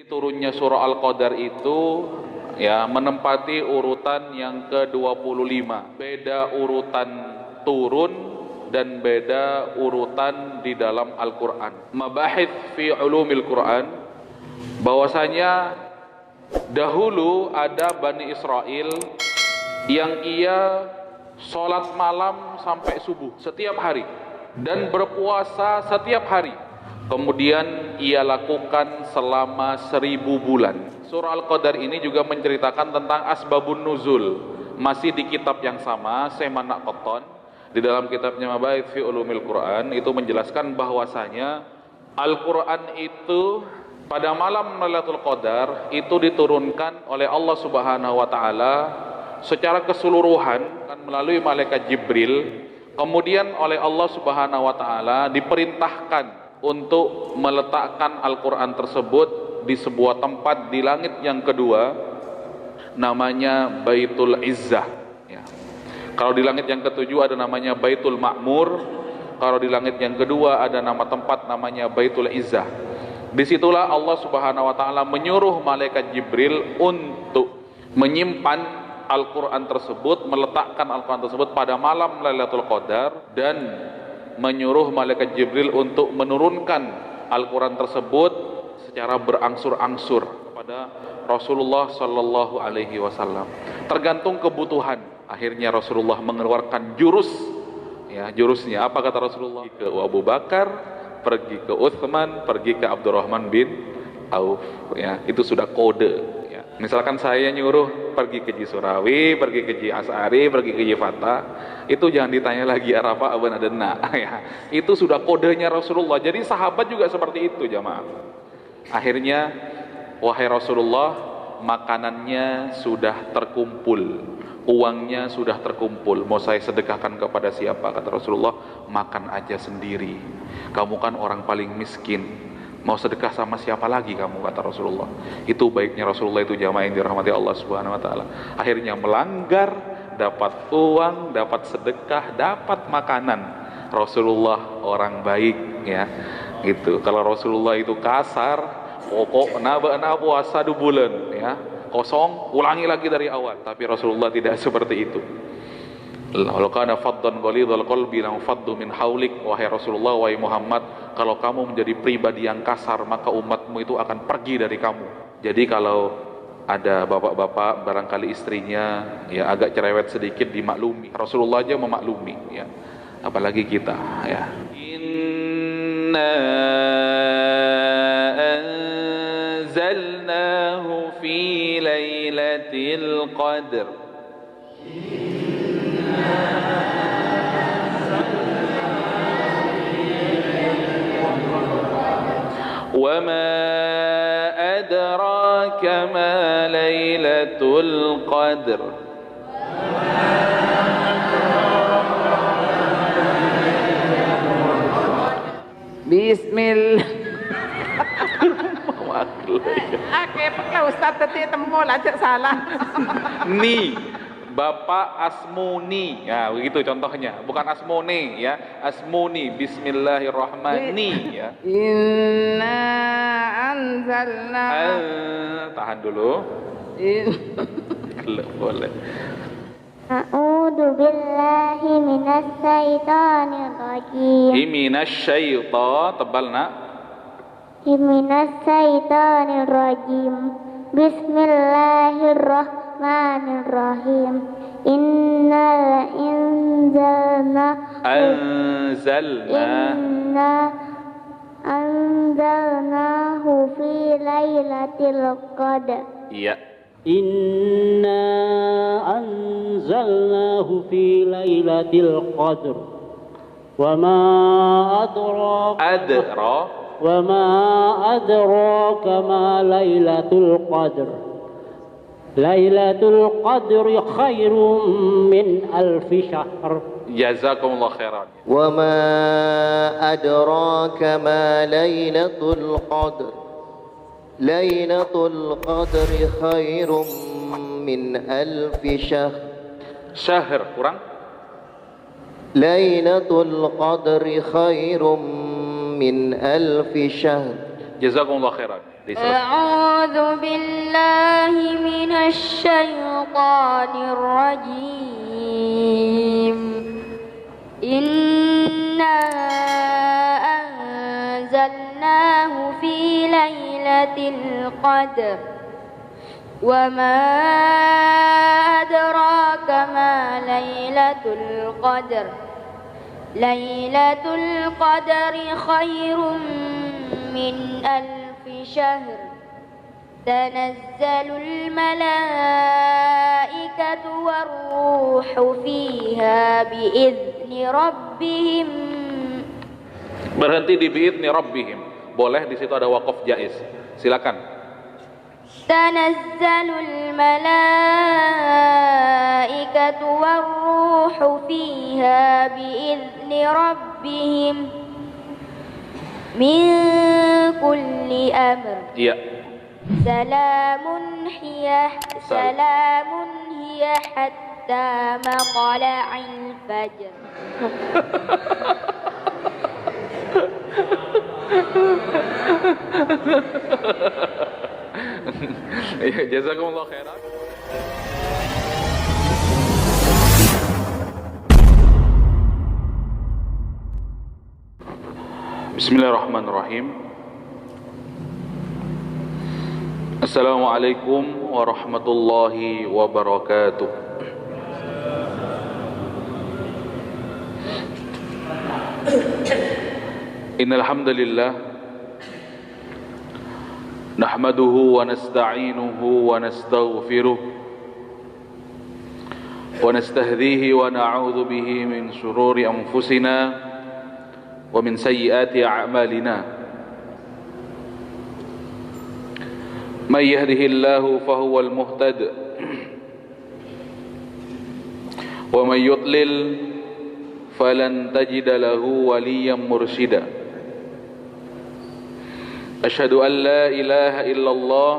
Turunnya surah Al-Qadar itu ya menempati urutan yang ke-25. Beda urutan turun dan beda urutan di dalam Al-Qur'an. Mabahith fi ulumil Qur'an, bahwasanya dahulu ada Bani Israel yang ia sholat malam sampai subuh setiap hari dan berpuasa setiap hari. Kemudian ia lakukan selama 1000 bulan. Surah Al-Qadar ini juga menceritakan tentang asbabun nuzul. Masih di kitab yang sama, Semanak Qattan, di dalam kitabnya Mabahith fi Ulumil Quran, itu menjelaskan bahwasanya Al-Quran itu pada malam Lailatul Qadar itu diturunkan oleh Allah Subhanahu wa taala secara keseluruhan kan melalui malaikat Jibril. Kemudian oleh Allah Subhanahu wa taala diperintahkan untuk meletakkan Al-Quran tersebut di sebuah tempat di langit yang kedua, namanya Baitul Izzah ya. Kalau di langit yang ketujuh ada namanya Baitul Ma'mur. Kalau di langit yang kedua ada nama tempat namanya Baitul Izzah. Disitulah Allah Subhanahu wa taala menyuruh malaikat Jibril untuk menyimpan Al-Quran tersebut, meletakkan Al-Quran tersebut pada malam Lailatul Qadar, dan menyuruh malaikat Jibril untuk menurunkan Al-Quran tersebut secara berangsur-angsur kepada Rasulullah Sallallahu Alaihi Wasallam. Tergantung kebutuhan. Akhirnya Rasulullah mengeluarkan jurus. Ya, jurusnya apa kata Rasulullah? Ke Abu Bakar, pergi ke Utsman, pergi ke Abdurrahman bin Auf. Ya, itu sudah kode. Ya. Misalkan saya nyuruh pergi ke Ji Surawi, pergi ke Ji As'ari, pergi ke Ji Fatah, itu jangan ditanya lagi Arafah Aban Adena. Ya. Itu sudah kodenya Rasulullah. Jadi sahabat juga seperti itu jamaah. Akhirnya, wahai Rasulullah, makanannya sudah terkumpul, uangnya sudah terkumpul, mau saya sedekahkan kepada siapa? Kata Rasulullah, makan aja sendiri, kamu kan orang paling miskin, mau sedekah sama siapa lagi kamu? Kata Rasulullah. Itu baiknya Rasulullah itu jamaah yang dirahmati Allah Subhanahu wa taala. Akhirnya melanggar, dapat uang, dapat sedekah, dapat makanan. Rasulullah orang baik ya. Gitu. Kalau Rasulullah itu kasar, pokok naba puasa 2 bulan ya. Kosong, ulangi lagi dari awal. Tapi Rasulullah tidak seperti itu. Lalu kana faddan ghalidhal qalbi lam faddu min haulik. Wahai Rasulullah, wahai Muhammad, kalau kamu menjadi pribadi yang kasar, maka umatmu itu akan pergi dari kamu. Jadi kalau ada bapak-bapak barangkali istrinya ya agak cerewet sedikit, dimaklumi. Rasulullah aja memaklumi ya. Apalagi kita ya. Inna anzalnahu fi lailatul qadr. وَمَا أَدْرَاكَ مَا لَيْلَةُ الْقَدْرِ Bismillah. Oke, pakai Ustaz tadi temu lajak salah. Ni Bapak Asmuni, ya begitu contohnya, bukan Asmone ya, Asmuni. Bismillahirrahmanirrahim ya. Inna anzalna. Tahan dulu. Boleh. A'udzu billahi minas syaitonir rajim. Minasy syaitan, tebal nak. Minas syaitonir rajim. Bismillahirrahmanirrahim. Inna anzalnahu fi lailatul qadr. Iya. Inna anzalnahu fi lailatul qadr. Wa ma adraka ma lailatul qadr. Lailatul qadri khairum min alfi syahr. Jazakumullah khairan. Wa ma adraka ma lailatul qadr. Lailatul qadri khairum من ألف شهر Syahr kurang. ليلة القدر خير من ألف شهر. Jazakumullah khairan. أعوذ بالله من الشيطان الرجيم إنا أنزلناه في ليلة القدر وما أدراك ما ليلة القدر ليلة القدر خير من ألف شهر تنزل الملائكة والروح فيها بإذن ربهم. Berhenti di bi'idni rabbihim. Boleh, di situ ada waqaf jaiz. Silakan. تنزل الملائكة والروح فيها بإذن ربهم من كل أمر. Iya. سلام هي حتى مطلع الفجر. Iya, jazakumullah khairan. Bismillahirrahmanirrahim. Assalamualaikum warahmatullahi wabarakatuh. Innal hamdalillah nahmaduhu wa nasta'inuhu wa nastaghfiruh wa nastahdihi wa na'udzu bihi min shururi anfusina wa min sayyiati a'malina. من يهده الله فهو المهتد ومن يضلل فلن تجد له وليا مرشدا. أشهد أن لا إله إلا الله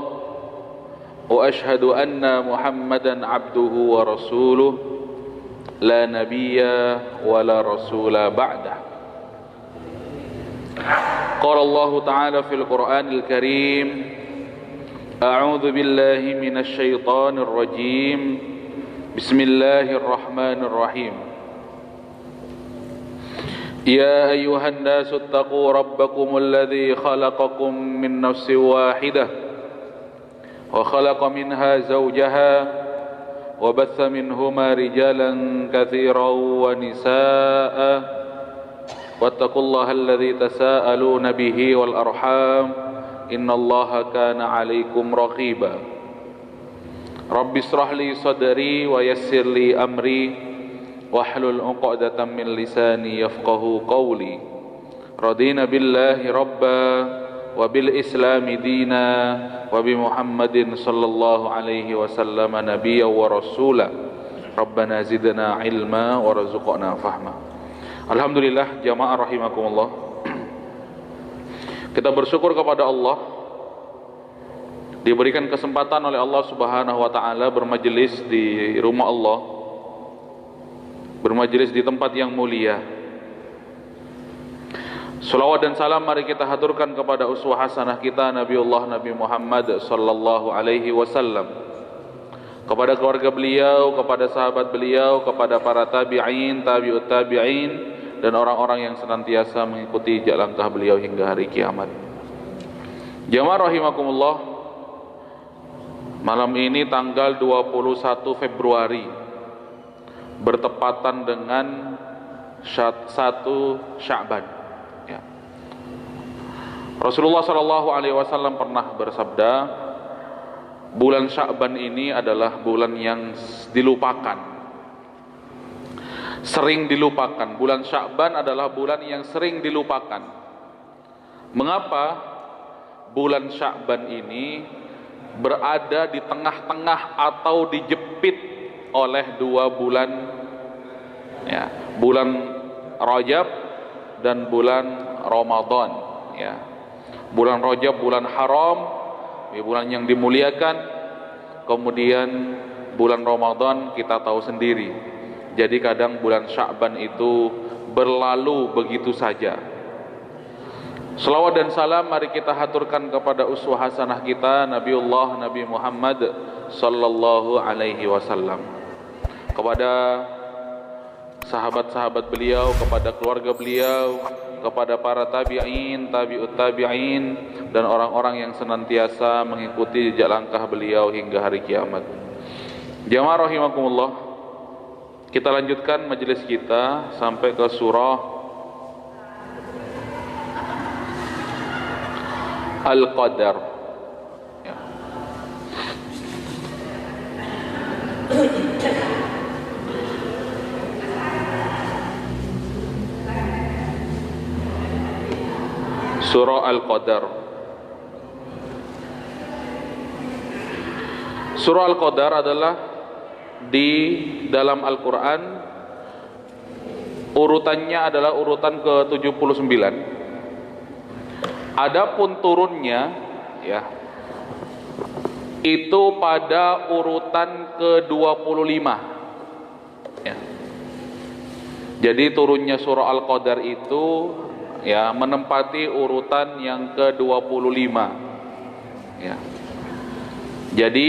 وأشهد أن محمدا عبده ورسوله لا نبي ولا رسول بعده. قال الله تعالى في القرآن الكريم أعوذ بالله من الشيطان الرجيم بسم الله الرحمن الرحيم يا أيها الناس اتقوا ربكم الذي خلقكم من نفس واحدة وخلق منها زوجها وبث منهما رجالا كثيرا ونساء واتقوا الله الذي تساءلون به والأرحام إن الله كان عليكم رقيبا رب اشرح لي صدري ويسر لي أمري واحلل عقدة من لساني يفقهوا قولي رضينا بالله ربا وبالإسلام دينا وبمحمد صلى الله عليه وسلم نبيا ورسولا ربنا زدنا علما ورزقنا فهما. Alhamdulillah, jamaah rahimakumullah. Kita bersyukur kepada Allah diberikan kesempatan oleh Allah Subhanahu wa taala bermajelis di rumah Allah, bermajelis di tempat yang mulia. Salawat dan salam mari kita haturkan kepada uswah hasanah kita Nabiullah Nabi Muhammad sallallahu alaihi wasallam, kepada keluarga beliau, kepada sahabat beliau, kepada para tabi'in, tabi'ut tabi'in, dan orang-orang yang senantiasa mengikuti jalan langkah beliau hingga hari kiamat. Jamaah rahimakumullah, malam ini tanggal 21 Februari bertepatan dengan 1 Sya'ban ya. Rasulullah SAW pernah bersabda, bulan Sya'ban ini adalah bulan yang dilupakan, sering dilupakan. Bulan Sya'ban adalah bulan yang sering dilupakan. Mengapa bulan Sya'ban ini berada di tengah-tengah atau dijepit oleh 2 bulan ya, bulan Rajab dan bulan Ramadan ya. Bulan Rajab bulan haram, ya, bulan yang dimuliakan. Kemudian bulan Ramadan kita tahu sendiri. Jadi kadang bulan Sya'ban itu berlalu begitu saja. Selawat dan salam mari kita haturkan kepada uswah hasanah kita Nabi Muhammad sallallahu alaihi wasallam, kepada sahabat-sahabat beliau, kepada keluarga beliau, kepada para tabi'in, tabi'ut tabi'in, dan orang-orang yang senantiasa mengikuti jejak langkah beliau hingga hari kiamat. Jamaah rahimakumullah, kita lanjutkan majelis kita sampai ke surah Al-Qadar. Ya. Surah Al-Qadar. Surah Al-Qadar adalah di dalam Al-Quran urutannya adalah urutan ke-79. Adapun turunnya ya itu pada urutan ke-25 ya. Jadi turunnya surah Al-Qadar itu ya menempati urutan yang ke-25 ya. Jadi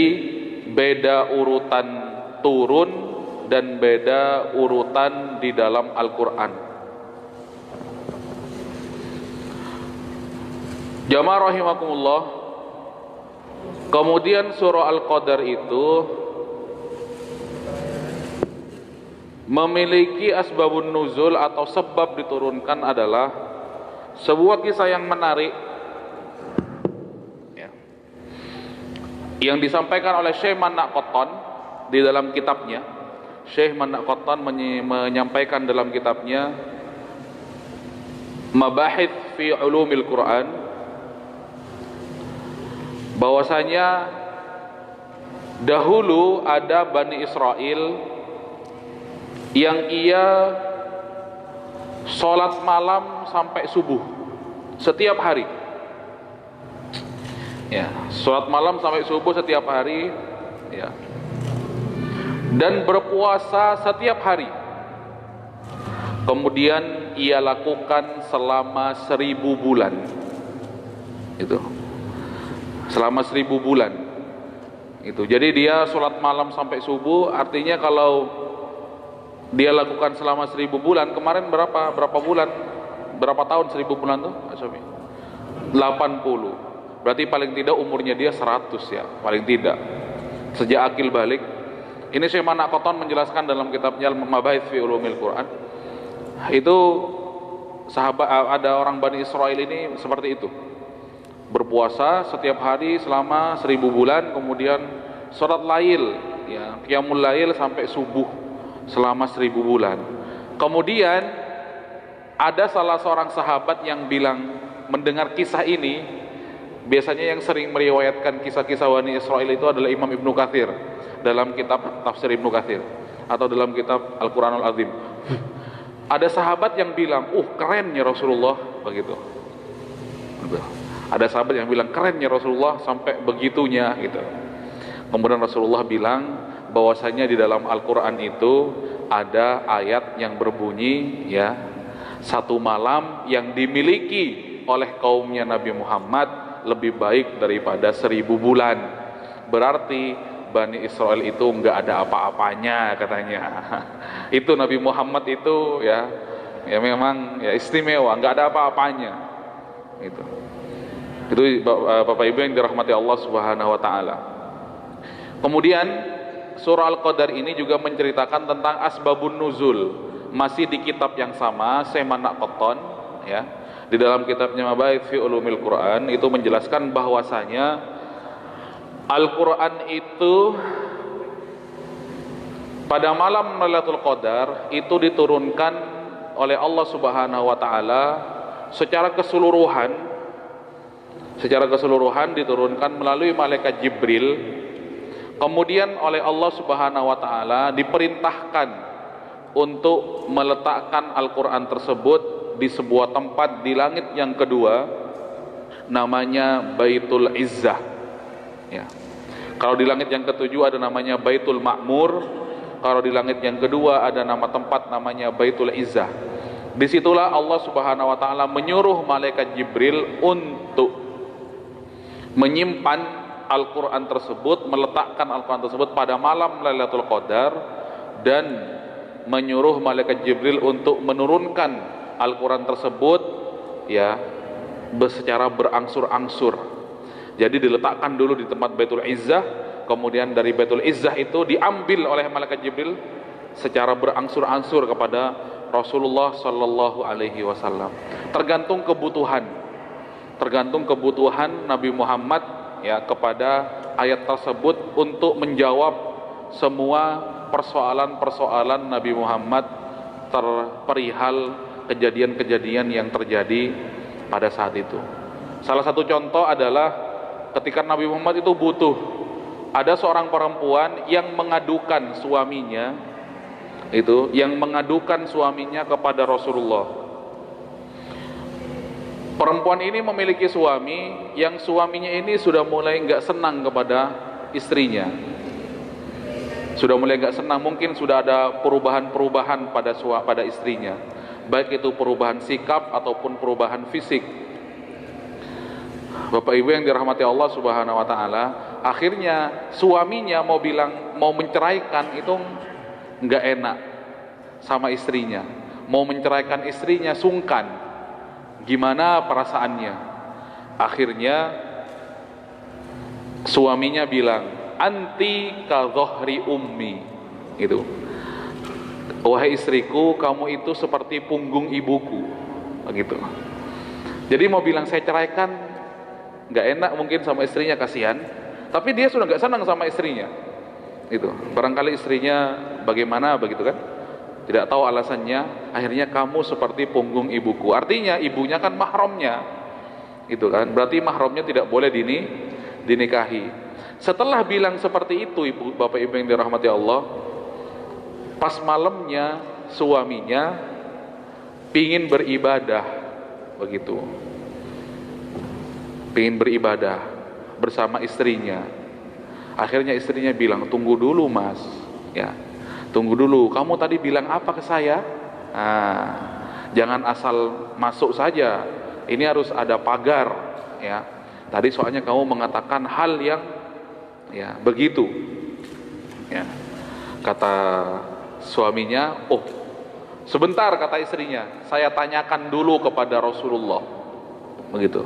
beda urutan turun dan beda urutan di dalam Al-Quran. Jamaah rahimakumullah, kemudian surah Al-Qadar itu memiliki asbabun nuzul atau sebab diturunkan adalah sebuah kisah yang menarik ya, yang disampaikan oleh Syekh Manak Qattan di dalam kitabnya. Syekh Manak Qattan menyampaikan dalam kitabnya Mabahith fi Ulumil Quran bahwasanya dahulu ada Bani Israel yang ia sholat malam sampai subuh setiap hari ya, sholat malam sampai subuh setiap hari ya, dan berpuasa setiap hari. Kemudian ia lakukan selama 1000 bulan itu, selama 1000 bulan itu. Jadi dia sholat malam sampai subuh, artinya kalau dia lakukan selama 1000 bulan, kemarin berapa bulan, berapa tahun 1000 bulan tuh 80, berarti paling tidak umurnya dia 100 ya, paling tidak sejak akil balik. Ini Syekh Manak Qattan menjelaskan dalam kitabnya Mabahith fi Ulumil Quran. Itu sahabat, ada orang Bani Israel ini seperti itu, berpuasa setiap hari selama 1000 bulan, kemudian sholat lail ya, qiyamul lail sampai subuh selama 1000 bulan. Kemudian ada salah seorang sahabat yang bilang mendengar kisah ini. Biasanya yang sering meriwayatkan kisah-kisah Bani Israel itu adalah Imam Ibnu Katsir dalam kitab Tafsir Ibnu Katsir atau dalam kitab Al-Quranul Azim. Ada sahabat yang bilang, keren ya Rasulullah, begitu. Ada sahabat yang bilang kerennya Rasulullah sampai begitunya gitu. Kemudian Rasulullah bilang bahwasanya di dalam Al-Quran itu ada ayat yang berbunyi ya, satu malam yang dimiliki oleh kaumnya Nabi Muhammad lebih baik daripada 1000 bulan. Berarti Bani Israel itu enggak ada apa-apanya katanya. Itu Nabi Muhammad itu ya memang ya istimewa, enggak ada apa-apanya gitu. Itu Bapak Ibu yang dirahmati Allah Subhanahu wa taala. Kemudian surah Al-Qadar ini juga menceritakan tentang asbabun nuzul, masih di kitab yang sama Syekh Manak Qattan ya. Di dalam kitabnya Mabahith fi Ulumil Quran itu menjelaskan bahwasanya Al-Quran itu pada malam Lailatul Qadar itu diturunkan oleh Allah Subhanahu wa taala secara keseluruhan diturunkan melalui malaikat Jibril. Kemudian oleh Allah Subhanahu wa taala diperintahkan untuk meletakkan Al-Quran tersebut di sebuah tempat di langit yang kedua, namanya Baitul Izzah ya. Kalau di langit yang ketujuh ada namanya Baitul Ma'mur. Kalau di langit yang kedua ada nama tempat namanya Baitul Izzah. Disitulah Allah Subhanahu wa Ta'ala menyuruh malaikat Jibril untuk menyimpan Al-Quran tersebut, meletakkan Al-Quran tersebut pada malam Lailatul Qadar, dan menyuruh malaikat Jibril untuk menurunkan Al-Quran tersebut ya secara berangsur-angsur. Jadi diletakkan dulu di tempat Baitul Izzah, kemudian dari Baitul Izzah itu diambil oleh malaikat Jibril secara berangsur-angsur kepada Rasulullah Sallallahu Alaihi Wasallam. Tergantung kebutuhan Nabi Muhammad ya kepada ayat tersebut untuk menjawab semua persoalan-persoalan Nabi Muhammad perihal kejadian-kejadian yang terjadi pada saat itu. Salah satu contoh adalah ketika Nabi Muhammad itu butuh, ada seorang perempuan yang mengadukan suaminya kepada Rasulullah. Perempuan ini memiliki suami yang suaminya ini sudah mulai nggak senang kepada istrinya. Sudah mulai nggak senang, mungkin sudah ada perubahan-perubahan pada istrinya, baik itu perubahan sikap ataupun perubahan fisik. Bapak Ibu yang dirahmati Allah Subhanahu wa Ta'ala, akhirnya suaminya mau menceraikan itu nggak enak sama istrinya, mau menceraikan istrinya sungkan, gimana perasaannya. Akhirnya suaminya bilang, anti ka dhahri ummi, itu, wahai istriku, kamu itu seperti punggung ibuku, begitu. Jadi mau bilang saya ceraikan, nggak enak mungkin sama istrinya, kasihan, tapi dia sudah nggak senang sama istrinya. Itu barangkali istrinya bagaimana begitu kan, tidak tahu alasannya. Akhirnya kamu seperti punggung ibuku, artinya ibunya kan mahramnya, itu kan berarti mahramnya tidak boleh dinikahi. Setelah bilang seperti itu, Bapak Ibu yang dirahmati Allah, pas malamnya suaminya pingin beribadah, begitu, pingin beribadah bersama istrinya. Akhirnya istrinya bilang, tunggu dulu mas, ya, tunggu dulu, kamu tadi bilang apa ke saya? Jangan asal masuk saja, ini harus ada pagar, ya. Tadi soalnya kamu mengatakan hal yang ya begitu, ya. Kata suaminya, oh sebentar, kata istrinya, saya tanyakan dulu kepada Rasulullah, begitu.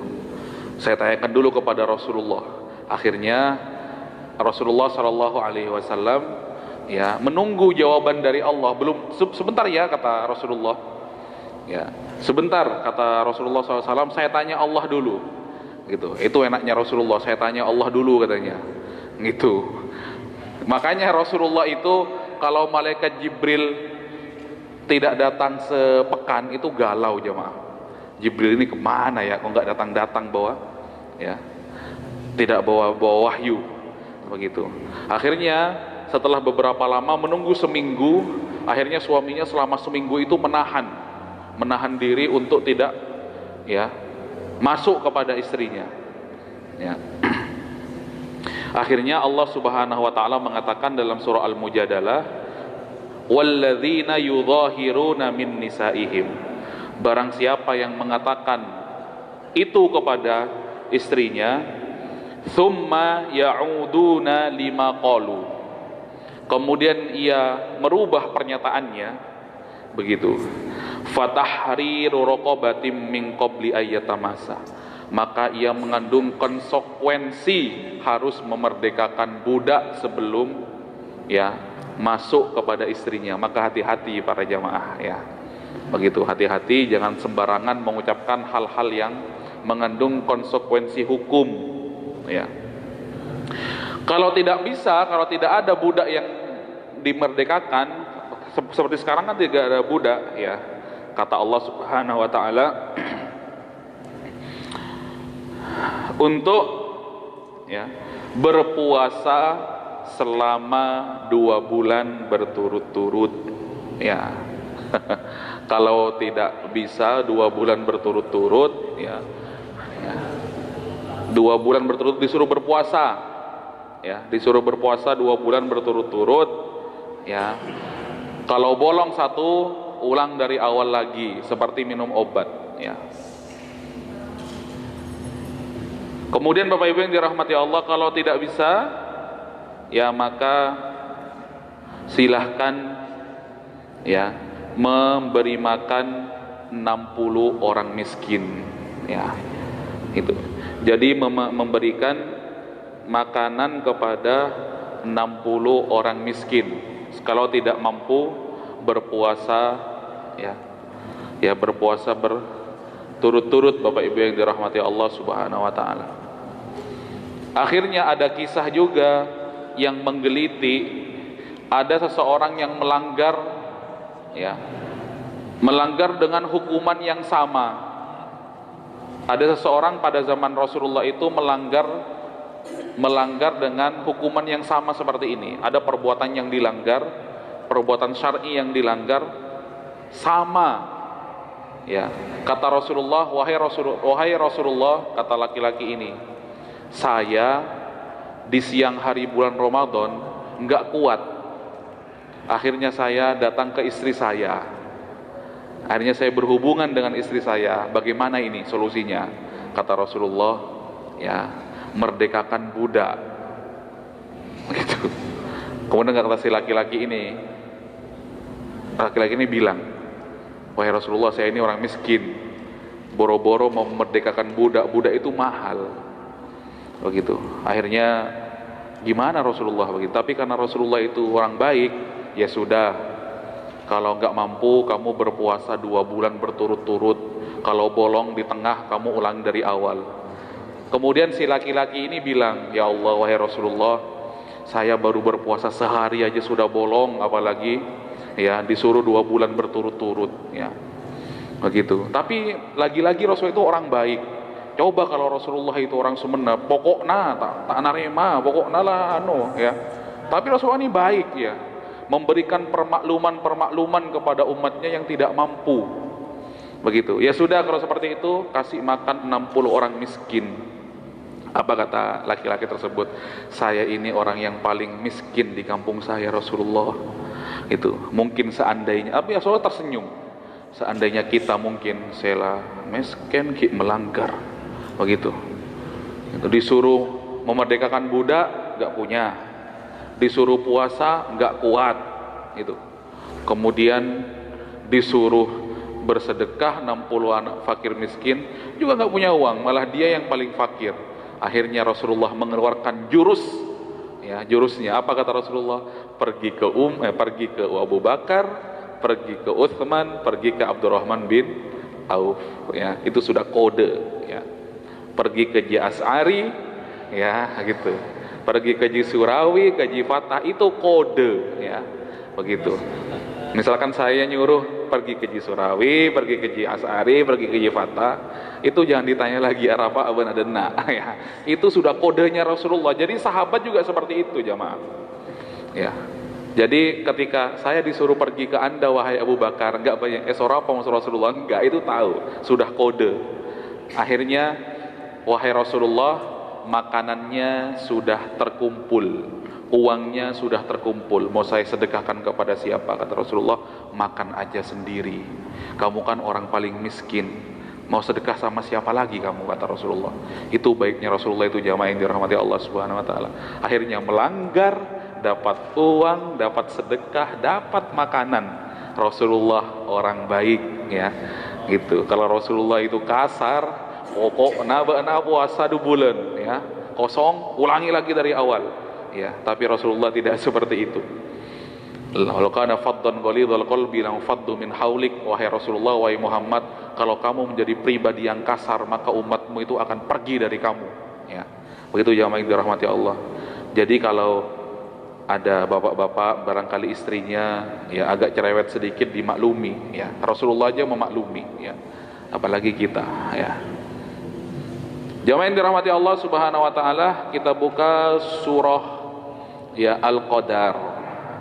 Saya tanyakan dulu kepada Rasulullah. Akhirnya Rasulullah Shallallahu Alaihi Wasallam ya menunggu jawaban dari Allah. Belum, sebentar ya, kata Rasulullah. Ya, sebentar, kata Rasulullah SAW. Saya tanya Allah dulu. Gitu. Itu enaknya Rasulullah. Saya tanya Allah dulu, katanya. Gitu. Makanya Rasulullah itu kalau malaikat Jibril tidak datang sepekan itu galau jemaah. Jibril ini kemana ya? Kok nggak datang-datang bawa? Ya, tidak bawa wahyu, begitu. Akhirnya setelah beberapa lama menunggu seminggu, akhirnya suaminya selama seminggu itu menahan diri untuk tidak ya masuk kepada istrinya. Ya. Akhirnya Allah Subhanahu wa Ta'ala mengatakan dalam surah Al-Mujadalah, walladzina yudhahiruna min nisaihim, barang siapa yang mengatakan itu kepada istrinya, thumma ya'uduna lima qalu, kemudian ia merubah pernyataannya, begitu, fatahriru raqabatin min qabli ayyatamasa, maka ia mengandung konsekuensi harus memerdekakan budak sebelum ya masuk kepada istrinya. Maka hati-hati para jamaah, ya, begitu, hati-hati, jangan sembarangan mengucapkan hal-hal yang mengandung konsekuensi hukum, ya. Kalau tidak bisa, kalau tidak ada budak yang dimerdekakan, seperti sekarang kan tidak ada budak, ya. Kata Allah Subhanahu wa Ta'ala, untuk ya berpuasa selama 2 bulan berturut-turut, ya. Kalau tidak bisa 2 bulan berturut-turut, ya, 2 bulan berturut disuruh berpuasa, ya, disuruh berpuasa 2 bulan berturut-turut, ya. Kalau bolong 1, ulang dari awal lagi, seperti minum obat, ya. Kemudian Bapak Ibu yang dirahmati Allah, kalau tidak bisa, ya maka silahkan, ya, memberi makan 60 orang miskin, ya. Itu. Jadi memberikan makanan kepada 60 orang miskin. Kalau tidak mampu berpuasa, ya berpuasa berturut-turut Bapak Ibu yang dirahmati Allah Subhanahu wa taala. Akhirnya ada kisah juga yang menggeliti, ada seseorang yang melanggar, ya, melanggar dengan hukuman yang sama. Ada seseorang pada zaman Rasulullah itu melanggar dengan hukuman yang sama seperti ini. Ada perbuatan yang dilanggar, perbuatan syar'i yang dilanggar sama, ya. Kata Rasulullah, wahai Rasulullah, kata laki-laki ini, saya di siang hari bulan Ramadan enggak kuat. Akhirnya saya datang ke istri saya. Akhirnya saya berhubungan dengan istri saya. Bagaimana ini solusinya? Kata Rasulullah, ya, merdekakan budak. Gitu. Kemudian kata si laki-laki ini bilang, wahai Rasulullah, saya ini orang miskin, boro-boro mau memerdekakan budak itu mahal. Begitu. Akhirnya gimana Rasulullah begitu? Tapi karena Rasulullah itu orang baik, ya sudah. Kalau enggak mampu, kamu berpuasa 2 bulan berturut-turut. Kalau bolong di tengah, kamu ulang dari awal. Kemudian si laki-laki ini bilang, ya Allah, wahai Rasulullah, saya baru berpuasa sehari aja sudah bolong, apalagi, ya, disuruh 2 bulan berturut-turut, ya. Begitu. Tapi lagi-lagi Rasul itu orang baik. Coba kalau Rasulullah itu orang semena, pokoknya tak narema, pokoknya lah ya. Tapi Rasulullah ini baik, ya, memberikan permakluman kepada umatnya yang tidak mampu. Begitu. Ya sudah, kalau seperti itu kasih makan 60 orang miskin. Apa kata laki-laki tersebut? Saya ini orang yang paling miskin di kampung saya Rasulullah. Itu. Mungkin seandainya, tapi Rasulullah tersenyum. Seandainya kita mungkin sela miskin melanggar. Begitu. Itu disuruh memerdekakan budak enggak punya. Disuruh puasa enggak kuat, itu. Kemudian disuruh bersedekah 60 anak fakir miskin juga enggak punya uang, malah dia yang paling fakir. Akhirnya Rasulullah mengeluarkan jurus, ya, jurusnya apa kata Rasulullah? Pergi ke Abu Bakar, pergi ke Utsman, pergi ke Abdurrahman bin Auf, ya. Itu sudah kode, ya. Pergi ke As'ari, ya, gitu. Pergi ke Surawi, ke Fatah, itu kode, ya, begitu. Misalkan saya nyuruh pergi ke Surawi, pergi ke As'ari, pergi ke Fatah, itu jangan ditanya lagi Arafah Aban Adena, ya. Itu sudah kodenya Rasulullah. Jadi sahabat juga seperti itu, jamaah, ya. Jadi ketika saya disuruh pergi ke Anda, wahai Abu Bakar, enggak banyak Rasulullah, enggak, itu tahu, sudah kode. Akhirnya, wahai Rasulullah, makanannya sudah terkumpul, uangnya sudah terkumpul, mau saya sedekahkan kepada siapa? Kata Rasulullah, makan aja sendiri, kamu kan orang paling miskin, mau sedekah sama siapa lagi kamu? Kata Rasulullah. Itu baiknya Rasulullah itu, jamaah yang dirahmati Allah Subhanahu wa taala. Akhirnya melanggar, dapat uang, dapat sedekah, dapat makanan. Rasulullah orang baik, ya, gitu. Kalau Rasulullah itu kasar, pokoknya puasa 2 bulan, ya, kosong, ulangi lagi dari awal, ya. Tapi Rasulullah tidak seperti itu. Lalu kana faddan ghalidhal qalbi lam faddu min haulik, wahai Rasulullah, wahai Muhammad, kalau kamu menjadi pribadi yang kasar, maka umatmu itu akan pergi dari kamu, ya. Begitu jamaah yang dirahmati Allah. Jadi kalau ada bapak-bapak barangkali istrinya, ya, agak cerewet sedikit, dimaklumi, ya. Rasulullah aja memaklumi, ya, apalagi kita, ya. Jamaah yang dirahmati Allah Subhanahu wa taala, kita buka surah, ya, Al-Qadar,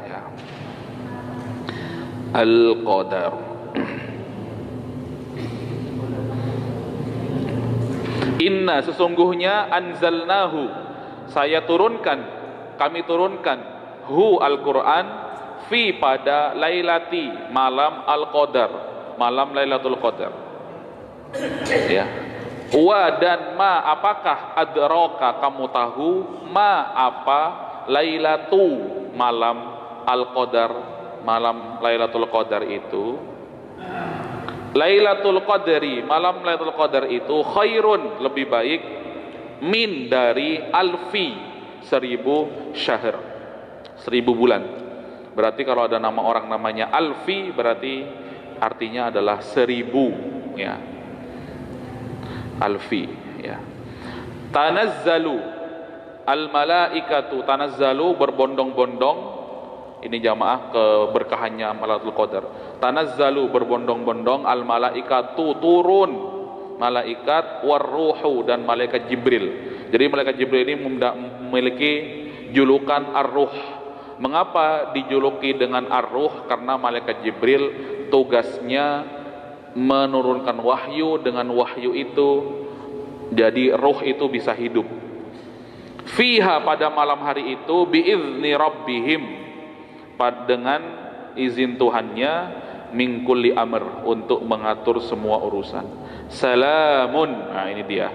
ya. Al-Qadar. Inna, sesungguhnya, anzalnahu, saya turunkan kami turunkan hu Al-Quran fi pada lailati malam Al-Qadar, malam Lailatul Qadar. Ya. Wa dan ma apakah adraka kamu tahu ma apa lailatu malam Al-Qadar, malam Lailatul Qadar itu. Lailatul Qadri, malam Lailatul Qadar itu khairun, lebih baik, min dari alfi, 1000 syahr, 1000 bulan. Berarti kalau ada nama orang namanya alfi, berarti artinya adalah 1000, ya. Alfi, ya. Tanazzalu al malaikatu, tanazzalu berbondong-bondong. Ini jamaah keberkahannya Lailatul Qadar. Tanazzalu berbondong-bondong al malaikatu, turun malaikat, warruhu dan malaikat Jibril. Jadi malaikat Jibril ini memiliki julukan ar-ruh. Mengapa dijuluki dengan ar-ruh? Karena malaikat Jibril tugasnya menurunkan wahyu, dengan wahyu itu jadi ruh itu bisa hidup. Fiha pada malam hari itu biizni rabbihim, dengan izin Tuhannya, min kulli amr, untuk mengatur semua urusan. Salamun, nah ini dia,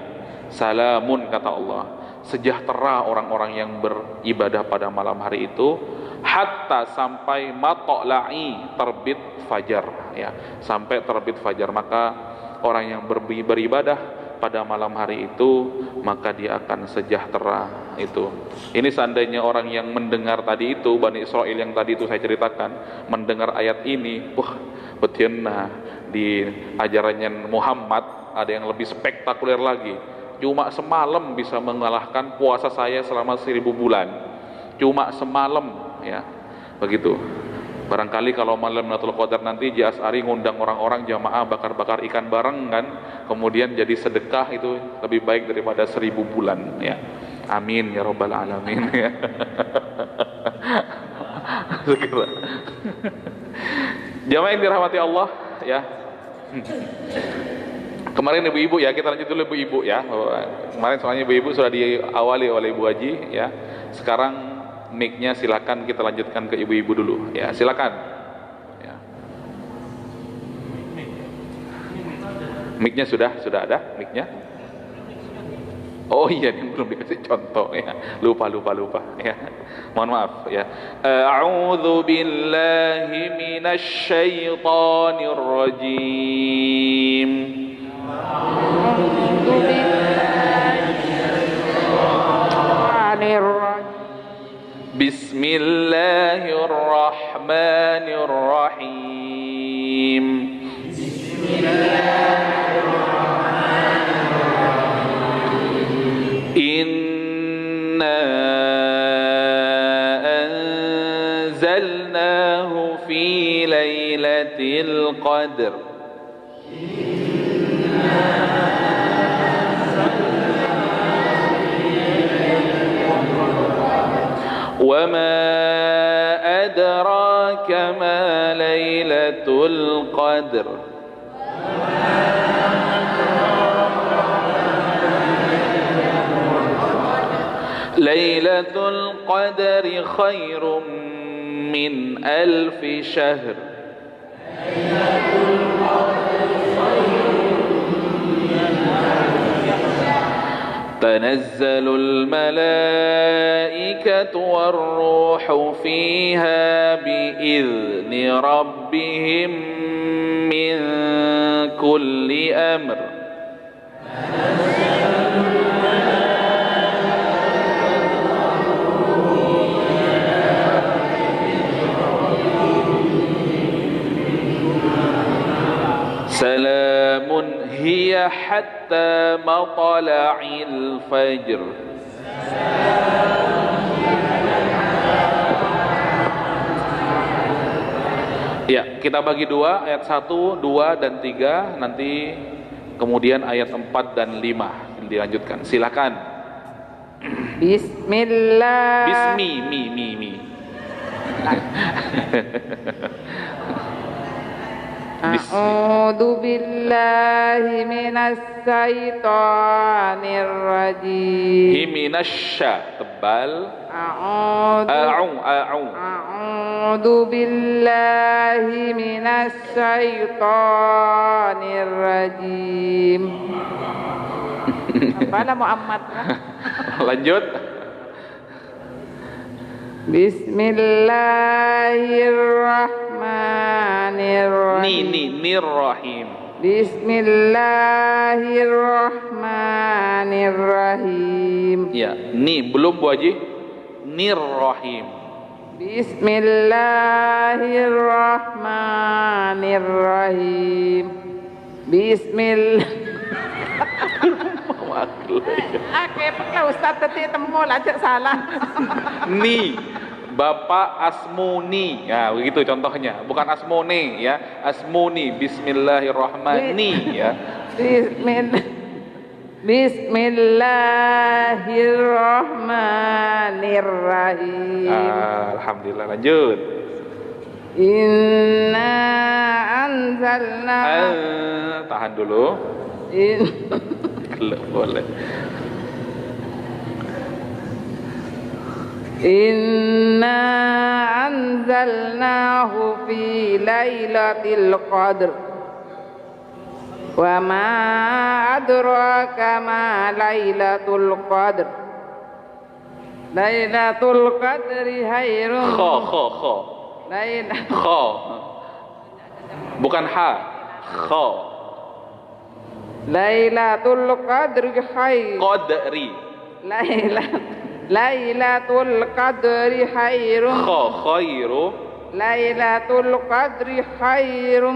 salamun kata Allah, sejahtera orang-orang yang beribadah pada malam hari itu, hatta sampai matla'i, terbit fajar, ya, sampai terbit fajar. Maka orang yang beribadah pada malam hari itu, maka dia akan sejahtera itu. Ini seandainya orang yang mendengar tadi itu, Bani Israel yang tadi itu saya ceritakan, mendengar ayat ini, wah, betina di ajarannya Muhammad ada yang lebih spektakuler lagi. Cuma semalam bisa mengalahkan puasa saya selama 1000 bulan. Cuma semalam, ya. Begitu. Barangkali kalau malam Lailatul Qadar nanti Jasari ngundang orang-orang jamaah bakar-bakar ikan bareng kan, kemudian jadi sedekah, itu lebih baik daripada 1000 bulan, ya. Amin ya rabbal alamin, ya. Jamaah yang dirahmati Allah, ya. Kemarin ibu-ibu, ya, kita lanjut dulu ibu-ibu, ya. Kemarin soalnya ibu-ibu sudah diawali oleh Ibu Haji, ya. Sekarang mic-nya silakan kita lanjutkan ke ibu-ibu dulu, ya, silakan, ya. Mic-nya sudah ada mic-nya. Oh iya, ini belum dikasih contoh, ya. Lupa, ya. Mohon maaf, ya. A'udzu billahi minasy syaithanir rajim. Bismillahirrahmanirrahim. Inna anzalnahu fi lailatul qadr. وما أدراك ما ليلة القدر ليلة القدر خير من 1000 شهر تنزل الملائكة والروح فيها بإذن ربهم من كل أمر سلام هي حتى مطلع الفجر. Ya, kita bagi dua, ayat 1, 2, dan 3. Nanti kemudian ayat 4 dan 5 dilanjutkan. Silakan. Bismillah. Mi. A'udzu billahi minasy syaithanir rajim. Minasya, tebal. bal A'udzu billahi minasy syaithanir rajim. Apalah Muhammad. Lanjut. Bismillahirrahmanirrahim. Nirrahim. Bismillahirrahmanirrahim. Ya, belum Bu Haji. Nirrahim. Bismillahirrahmanirrahim. Bismillah. Oke, Pak Ustaz tadi temu aja salah. Bapak Asmuni, ya begitu contohnya, bukan Asmone ya, Asmuni. Bismillahirrahmanirrahim ya. Bismillahirrahmanirrahim. Alhamdulillah, lanjut. Inna anzalna. Tahan dulu. Kalau boleh. Inna anzalnahu fi lailatul qadr. Wa ma adraka ma lailatul qadr. Lailatul qadri khairun. Kha. Bukan ha. Kha. Lailatul qadri khair. Qadri. Lailatul qadri khairun. Khairu. Lailatul qadri khairum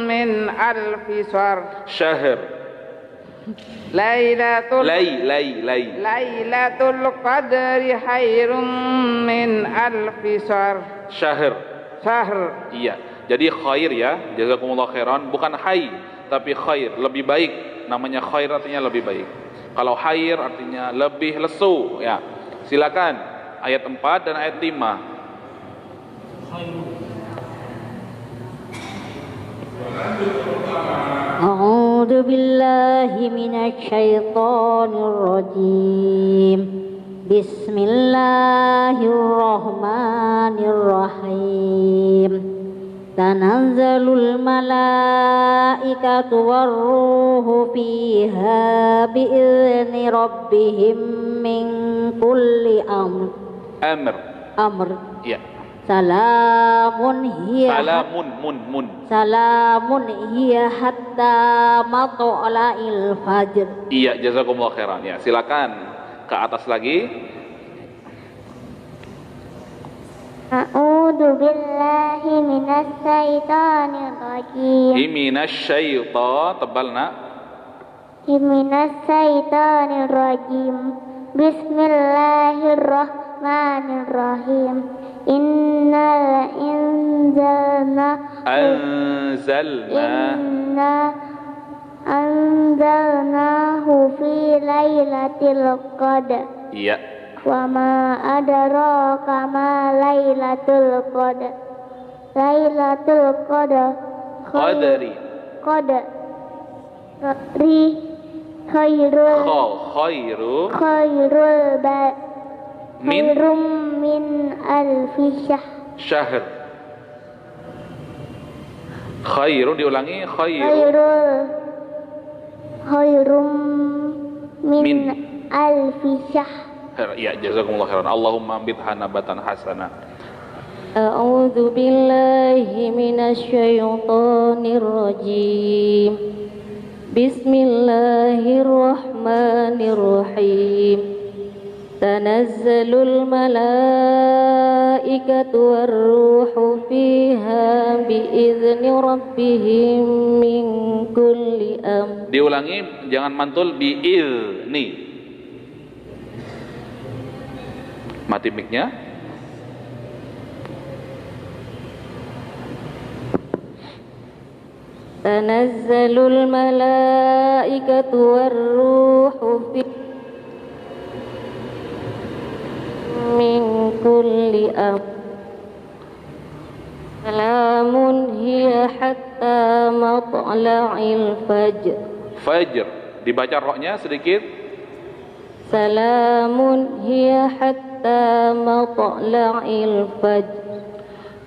min alfi syahr. Lailatul qadri khairum min alfi syahr. Iya. Jadi khair ya, jazakumullah khairan, bukan hai tapi khair, lebih baik. Namanya khair artinya lebih baik. Kalau khair artinya lebih lesu ya. Silakan ayat 4 dan ayat 5. A'udzu billahi minasy syaithanir rajim. Bismillahirrahmanirrahim. Tanazzalul malaikatu warruhu fiha bi'izni rabbihim min kulli amr. Ya. Salamun hiya hatta matla'il fajr. Iya, jazakumullah khairan. Ya, silakan ke atas lagi. A'udzu billahi minasy syaithanir rajim. Minasy syaitan, tebal nak. Minasy syaitanir rajim. Bismillahirrahmanirrahim. Inna anzalnahu fi lailatul qadr. Iya. Wa ma adraka ma lailatul qadr. Lailatul qadr Qadri khairum min alfi syahr. Khairun diulangi, khairum min alfi syahr. Ya, jazakumullah khairan. Allahumma ambitha nabatan hasana. A'udzu billahi minasy syaithanir rajim. Bismillahirrahmanirrahim. Tanazzalul malaikatu warruhu fiha bi'izni rabbihim min kulli amr. Diulangi, jangan mantul bi'izni. Mati mic-nya. Tanazzalul malaikatu warruhu fiha min kulli amr. Salamun hiya hatta matla'il fajr. Fajr. Dibaca rohnya sedikit. Salamun hiya hatta matla'il fajr.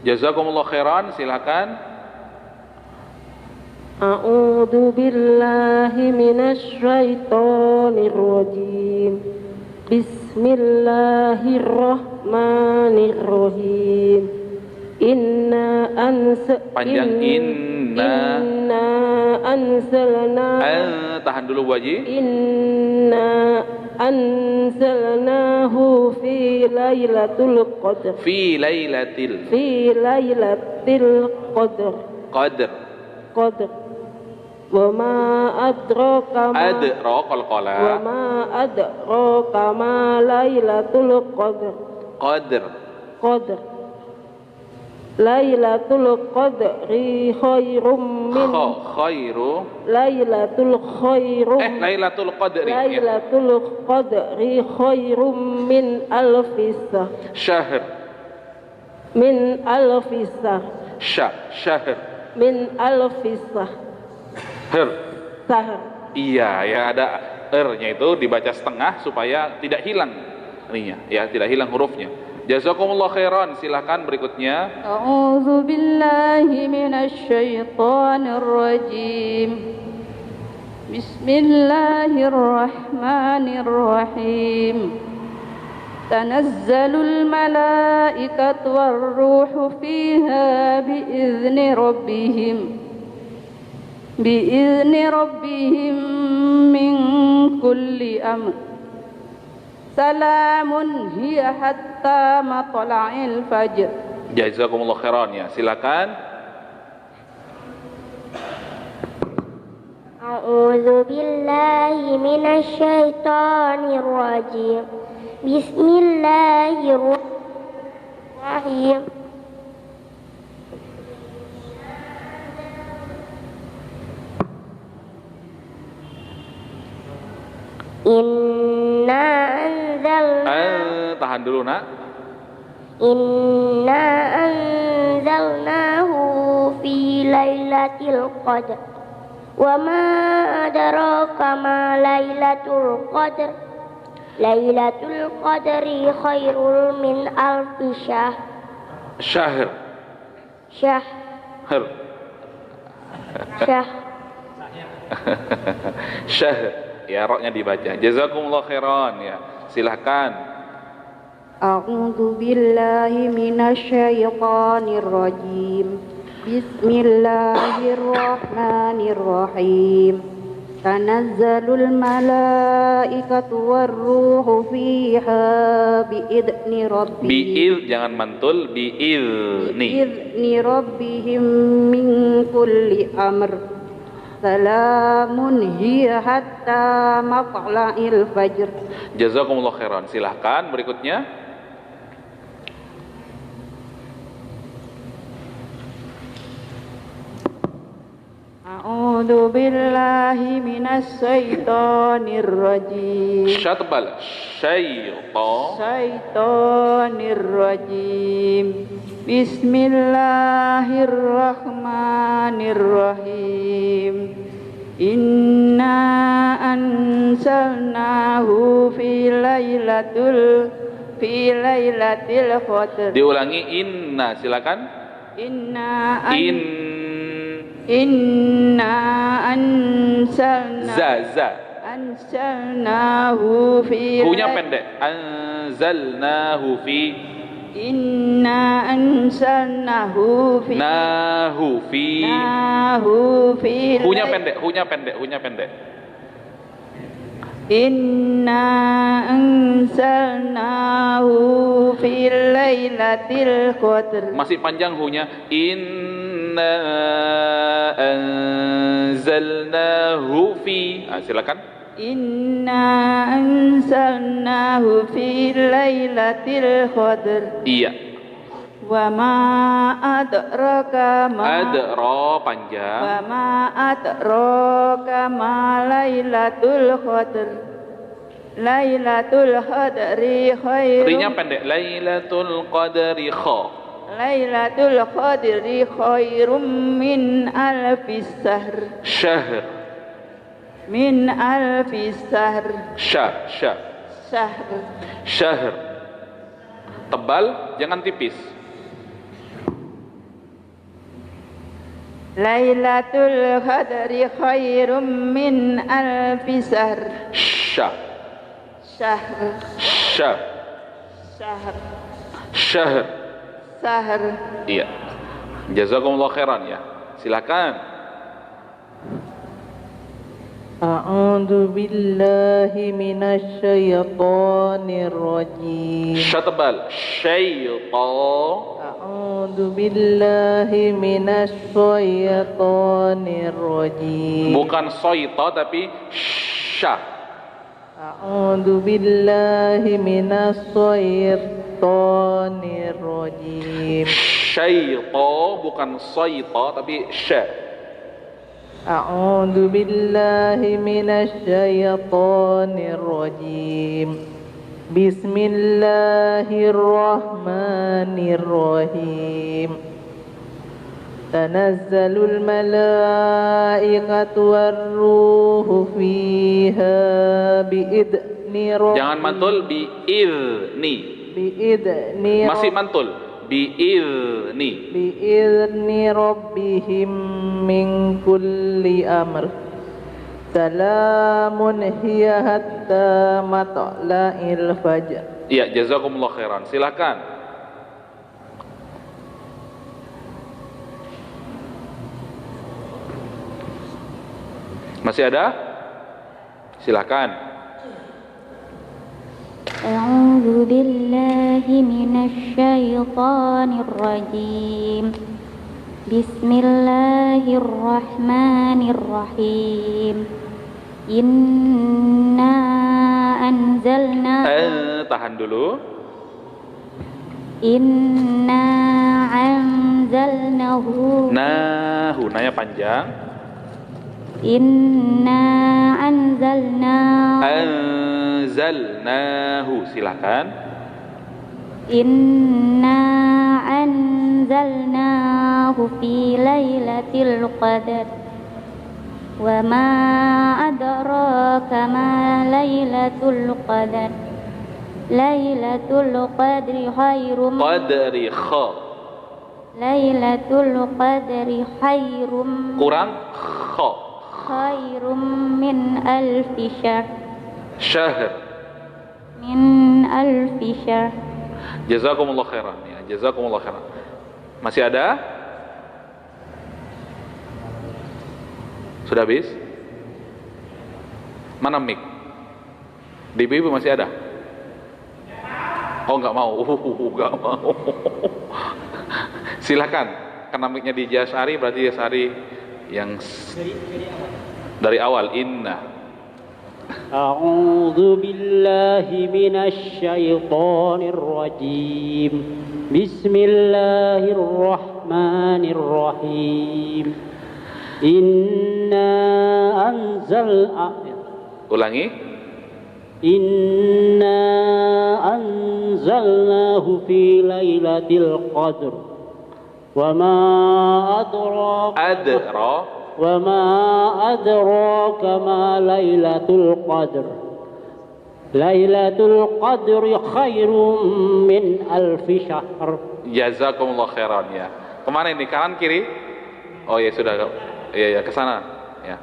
Jazakumullah khairan, silakan. A'udzu billahi minasy syaithanir rajim. Bismillahirrahmanirrahim. Panjang inna anzalna. Tahan dulu Bu Haji. Inna anzalnahu fi lailatul qadr. Fi lailatil qadr. Wa ma adraka ma qalqala. Wa ma adraka ma lailatul qadr. Lailatul qadri khairum min Lailatul qadri khairum min alfisah. Syahr. Min alfisah. Syahr. Min alfisah. Sahar. Iya, ya ada nya itu dibaca setengah supaya tidak hilang ininya, ya tidak hilang hurufnya. Jazakumullah khairan, silakan berikutnya. A'udzu billahi minasy syaithanir rajim. Bismillahirrahmanirrahim. Tanazzalul malaikatu war-ruhu fiha biizni rabbihim min kulli amr. Salamun hiya hatta matla'il fajr. Jazakumullah khairan, ya silakan. A'udzu billahi minasy syaithanir rajim. Bismillahirrahmanirrahim. Inna anzalna. Tahan dulu nak. Inna anzalnahu fi lailatul qadr. Wa ma adraka ma lailatul qadr. Lailatul qadri khairul min alfi syahr. Syahr. Ya, roknya dibaca. Jazakumullah khairan, ya. Silahkan. A'udzu billahi minasy syaithanir rajim. Bismillahirrahmanirrahim. Tanazzalul malaikatu war-ruhu fiha biidzni rabbihim. Jangan mantul, biidzni rabbihim min kulli amr. Salamun hiya hatta matla'il fajr. Jazakumullah khairan. Silahkan berikutnya. A'udzu billahi minasy syaithanir rajim. Syatbal. Syaitanir rajim. Bismillahirrahmanirrahim. Inna anzalnahu fi lailatul qadr. Diulangi inna, silakan. Inna anzalnahu fi. Hunya pendek. Anzalnahu fi. Inna anzalnahu fi. Nahu fi. Hunya pendek. Inna anzalnahu fi lailatul qadr. Masih panjang hunya. Inna anzalnahu fi. Silakan. Inna anzalnahu fi lailatul qadr. Iya. Wa ma adraka ma Adra panjang. Wa ma adraka ma lailatul qadr. Lailatul qadri khairum. Rinya pendek. Lailatul qadri kha. Lailatul qadri khairum min alfis sahr. Syahr. Min alfis sahr. Sya. syahr Syahr. Tebal, jangan tipis. Lailatul Qadri khairum min alfi syahr. Syah. Syahr Syah. syahr Syahr. syahr. Iya. Jazakumullah khairan ya. Silakan. A'udzu billahi minasy syaithanir rajim. Syah tebal. Syaitan. A'udzu billahi minasy syaithanir rajim. Bukan soito tapi syah. A'udzu billahi minasy syaithanir rajim. Syaito bukan soito tapi syah. A'udzu billahi minasy syaithanir rajim. Bismillahirrahmanirrahim. Tanazzalul malaikatu warruhu fiha biidni rabbihim. Jangan mantul biizni. Biidni Masih mantul biizni. biidni rabbihim min kulli amr. Salamun hiya hatta matla'il fajr. Iya, jazakumullah khairan. Silakan. Masih ada? Silakan. أعوذ بالله من الشيطان الرجيم بسم الله الرحمن الرحيم إنا أنزلنا Tahan dulu. إنا أنزلناه Hunanya panjang. إنا أنزلناه Anzalnahu. Silakan. إنا أنزلناه في ليلة القدر وما أدراك ما ليلة القدر ليلة القدر خير Qadri kha. ليلة القدر خير Kurang kha. خير من ألف شهر Syahr. من ألف شهر. Jazakumullah khairan ya. Jazakumullah khairan. Masih ada? Sudah habis? Mana mic? Di ibu masih ada? Oh, nggak mau. Nggak mau. Silakan. Karena mic-nya di Jasari, berarti Jasari yang dari awal. Inna. أعوذ بالله من الشيطان الرجيم بسم الله الرحمن الرحيم إنا Ulangi. إنا أنزلناه في ليلة القدر وما أدراك ما ليلة القدر ليلة القدر خير من ألف شهر. Jazakumullah khairan ya. Kemana ini? Kanan kiri? Oh ya sudah. Ya ke sana ya.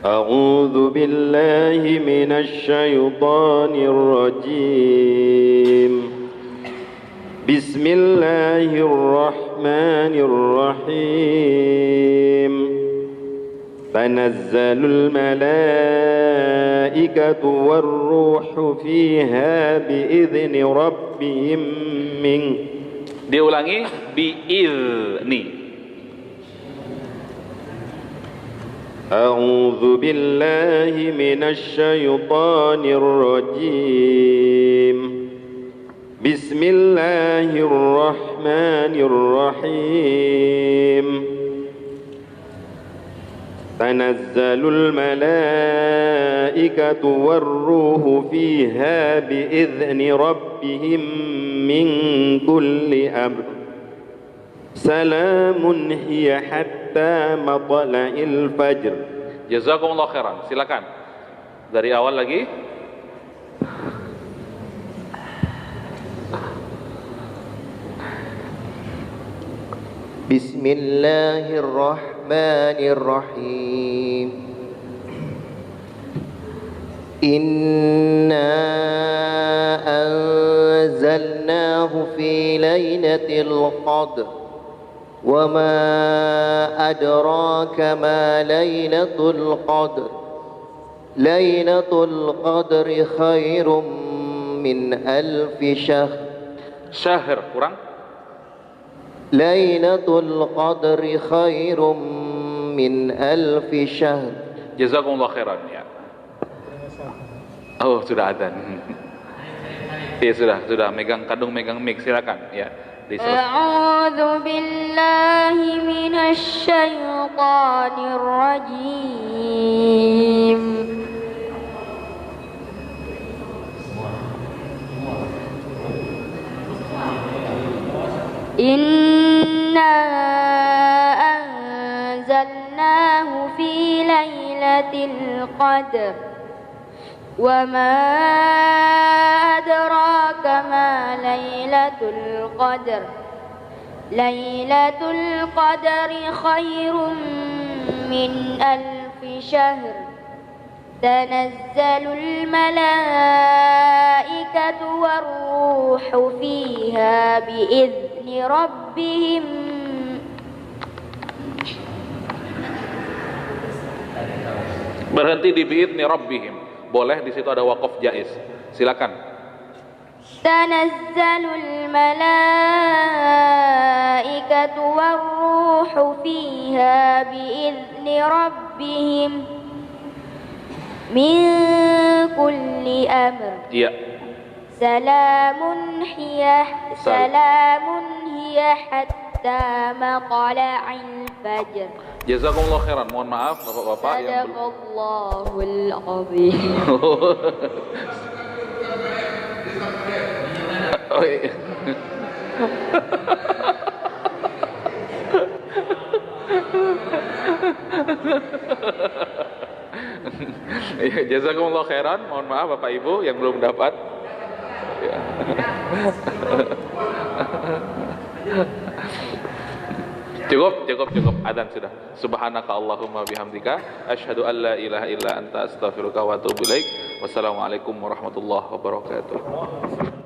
أعوذ بالله من الشيطان الرجيم بسم الله الرحمن الرحيم تنزل الملائكة والروح فيها بإذن ربهم من Diulangi biizni. أعوذ بالله من الشيطان الرجيم بسم الله الرحمن الرحيم تنزل الملائكة والروح فيها بإذن ربهم من كل أمر سلام هي حتى مطلع الفجر. Jazakumullah khairan. Silakan. Dari awal lagi. Bismillahirrahmanirrahim. Inna anzalnahu fi lailatul qadr wa ma adraka ma lailatul qadr. Lailatul qadri khairum min alfi syahr. Syahr kurang. Lailatul qadri khairum min alfi syahr. Jazakumullah khairan ya. Oh, sudah adzan. Ya sudah megang kadung megang mic silakan ya. A'udzu billahi minasy syaithanir rajim. Inna anzalnahu fi lailatul qadr wa ma adraka ma lailatul qadr. Lailatul qadri khairum min alfi syahr. Tanazzalul malaikatu warruhu fiha biizni rabbihim Berhenti di biidni rabbihim. Boleh, di situ ada wakaf jaiz. Silakan. Tanazzalul malaikatu warruhu fiha biizni rabbihim min kulli amr. Iya. Salamun hiya hatta matla'il fajr. Jazakumullah khairan. Mohon maaf Bapak-bapak yang Sadaqallahul azim. Oh, iya. Ya, jazakumullah khairan. Mohon maaf Bapak Ibu yang belum dapat. Ya. Cukup adzan sudah. Subhanaka Allahumma bihamdika asyhadu an la ilaha illa anta astaghfiruka wa atubu ilaik. Wassalamualaikum warahmatullahi wabarakatuh.